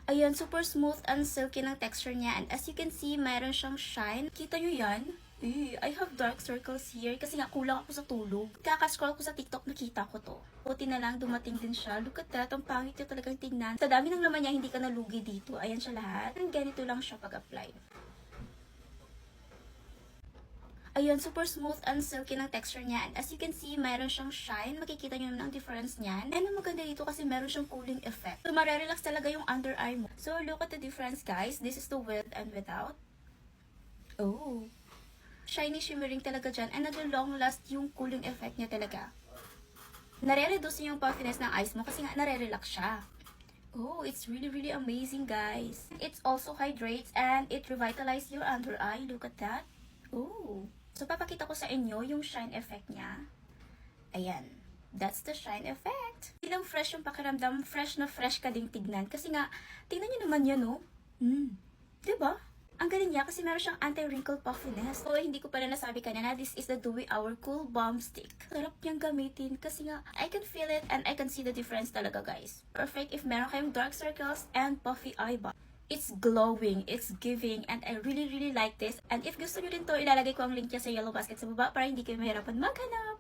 Ayan, super smooth and silky ng texture niya. And as you can see, mayroon siyang shine. Kita nyo yan? I have dark circles here kasi nga kulang ako sa tulog. Kaka-scroll ko sa TikTok, nakita ko to. Buti na lang, dumating din siya. Look at that, ang pangit niya talagang tingnan. Sa dami ng laman niya, hindi ka nalugi dito. Ayan siya lahat. And ganito lang siya pag-apply. Ayun, super smooth and silky ng texture niya. And as you can see, mayroon siyang shine. Makikita nyo naman ang difference niyan. And ang maganda dito kasi mayroon siyang cooling effect. So, marerelax talaga yung under eye mo. So, look at the difference, guys. This is the with and without. Oh. Shiny shimmering talaga dyan. And nag-long last yung cooling effect niya talaga. Nare-reduce niya yung puffiness ng eyes mo kasi nga nare-relax siya. Oh, it's really amazing, guys. It also hydrates and it revitalizes your under eye. Look at that. Oh. So, papakita ko sa inyo yung shine effect niya. Ayan. That's the shine effect. Bilang fresh yung pakiramdam, fresh na fresh ka ding tignan. Kasi nga, tingnan nyo naman yan, no? Diba? Ang galing niya kasi meron siyang anti-wrinkle puffiness. So, hindi ko pala nasabi kanina, this is the Dewy Hour Cool Balm Stick. Sarap niyang gamitin kasi nga, I can feel it and I can see the difference talaga, guys. Perfect if meron kayong dark circles and puffy eyeball. It's glowing, it's giving, and I really like this. And if gusto nyo rin to, ilalagay ko ang link niya sa yellow basket sa baba para hindi kayo mahirapan maghanap.